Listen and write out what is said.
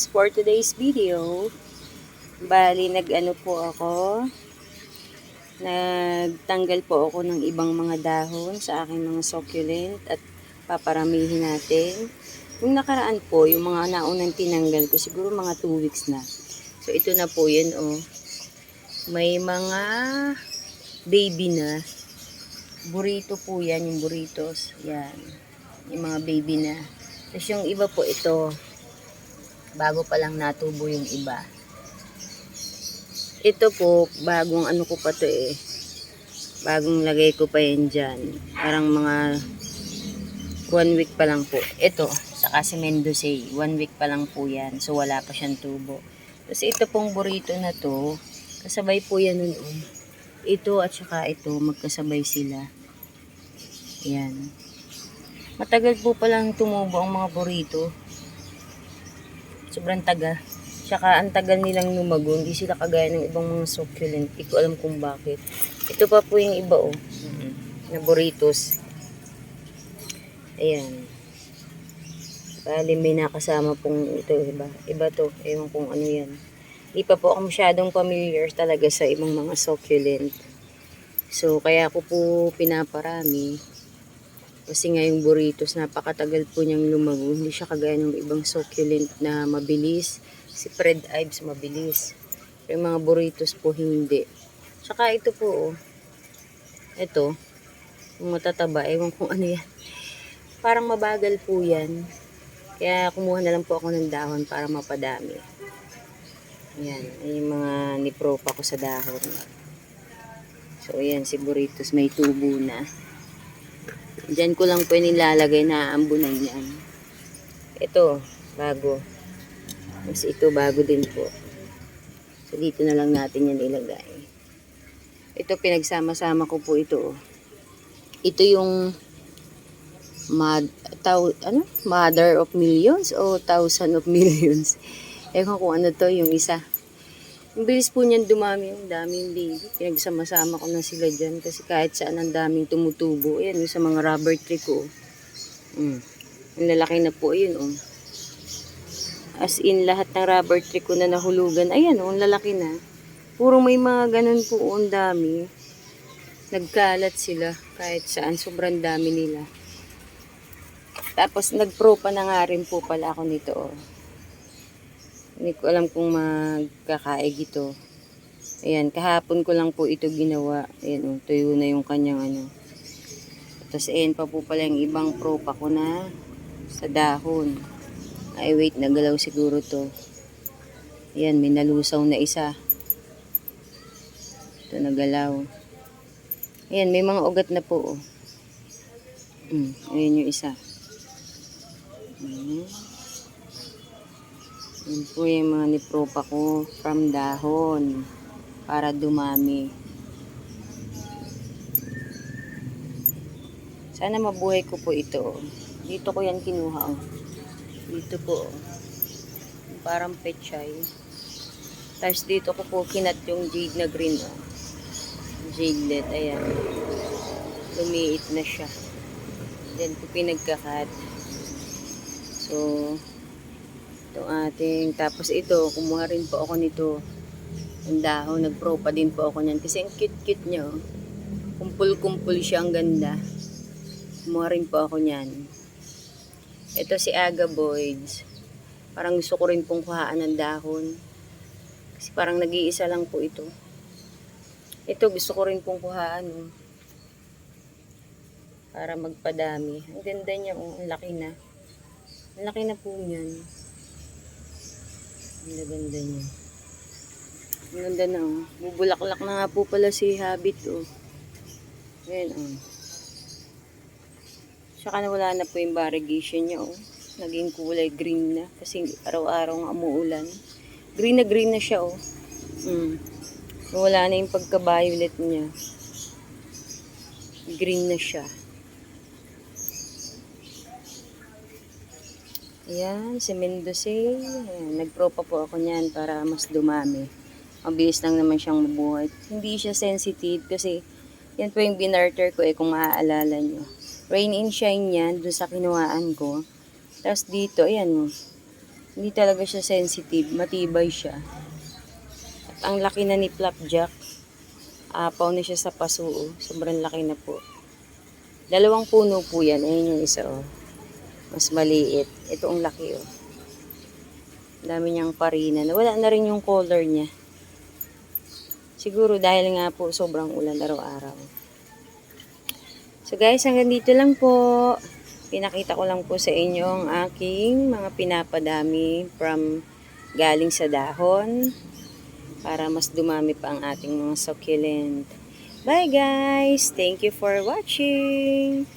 guys, for today's video, bali nag-ano po ako, nagtanggal po ako ng ibang mga dahon sa aking mga succulent at paparamihin natin. Yung nakaraan po, yung mga naunang tinanggal ko, siguro mga 2 weeks na. So ito na po yan oh. May mga baby na. Burrito po yan, yung burritos. Yan. Yung mga baby na. Tapos yung iba po ito, bago pa lang natubo yung iba. Ito po, bagong ano ko pa to eh. Bagong lagay ko pa yan dyan. Parang mga 1 week pa lang po. Ito, saka si Mendocay. 1 week pa lang po yan. So wala pa siyang tubo. Tapos ito pong burrito na to, kasabay po yan nun. Ito at saka ito, magkasabay sila. Yan. Matagal po palang tumubo ang mga burrito. Sobrang taga. Tsaka ang tagal nilang lumago. Hindi sila kagaya ng ibang mga succulent. Hindi ko alam kung bakit. Ito pa po yung iba oh. Na burritos. Ayan. Bali may nakasama pong ito. Iba to. Ewan kung ano yan. Hindi pa po ako masyadong familiar talaga sa ibang mga succulent. So kaya ko po pinaparami. Kasi nga yung burritos, napakatagal po niyang lumago. Hindi siya kagaya ng ibang succulent na mabilis. Si Fred Ives mabilis. Pero yung mga burritos po hindi. Saka ito po, oh. Ito, yung matataba, ewan kung ano yan. Parang mabagal po yan. Kaya kumuha na lang po ako ng dahon para mapadami. Ayan, yung mga nipropa ko sa dahon. So ayan, si burritos may tubo na. Diyan ko lang po nilalagay na ambunan yan. Ito, bago. Mas ito, bago din po. So, dito na lang natin yan ilagay. Ito, pinagsama-sama ko po ito. Ito yung Mother of Millions o Thousand of Millions. Ewan kung ano to, yung isa. Ang bilis po niyan dumami, yung daming baby. Pinagsama-sama ko na sila dyan kasi kahit saan ang daming tumutubo. Ayan, yung sa mga rubber tree ko. Ang lalaki na po, yun oh. As in, lahat ng rubber tree ko na nahulugan. Ayan oh, ang lalaki na. Puro may mga ganun po, ang dami. Nagkalat sila kahit saan, sobrang dami nila. Tapos nagpro pa na nga rin po pala ako nito oh. Hindi ko alam kung magkakaig ito. Ayan, kahapon ko lang po ito ginawa. Ayan, tuyo na yung kanyang ano. Tapos ayan pa po pala yung ibang propa ko na sa dahon. Ay wait, nagalaw siguro to. Ayan, may nalusaw na isa. Ito nagalaw. Ayan, may mga ugat na po. Ayan yung isa. Yan po yung mga nipropa ko from dahon para dumami. Sana mabuhay ko po ito. Dito ko yan kinuha. Dito po. Parang pechay. Tapos dito ko po kinat yung jade na green. Jadelet. Ayan. Lumiit na siya. Then ko pinagkakat. So, itong ating, tapos ito, kumuha rin po ako nito. Ang dahon, nagpro pa din po ako niyan. Kasi ang cute-cute niya. Kumpul-kumpul siya, ang ganda. Kumuha rin po ako niyan. Ito si Agaboids. Parang gusto ko rin pong kuhaan ng dahon. Kasi parang nag-iisa lang po ito. Ito gusto ko rin pong kuhaan. Para magpadami. Ang ganda niya, ang laki na. Ang laki na po niyan. Ang ganda niya. Ang ganda na oh. Bubulaklak na nga po pala si Habit oh. Ayan oh. Saka nawala na po yung variegation niya oh. Naging kulay green na. Kasi araw-araw nga umuulan. Green na siya oh. Nawala na yung pagka-violet niya. Green na siya. Ayan, si Mendocay. Nagpro pa po ako niyan para mas dumami. Mabilis lang naman siyang mabuhay. Hindi siya sensitive kasi yan po yung binarter ko kung maaalala nyo. Rain and shine yan dun sa kinuhaan ko. Tapos dito, ayan. Hindi talaga siya sensitive. Matibay siya. At ang laki na ni Flapjack. Apaw na siya sa paso. Sobrang laki na po. 2 puno po yan. Ayun yung isa oh. Mas maliit. Ito ang laki oh. Dami niyang parina. Wala na rin yung color niya. Siguro dahil nga po sobrang ulan araw-araw. So guys, hanggang dito lang po. Pinakita ko lang po sa inyo ang aking mga pinapadami from galing sa dahon para mas dumami pa ang ating mga succulent. Bye guys! Thank you for watching!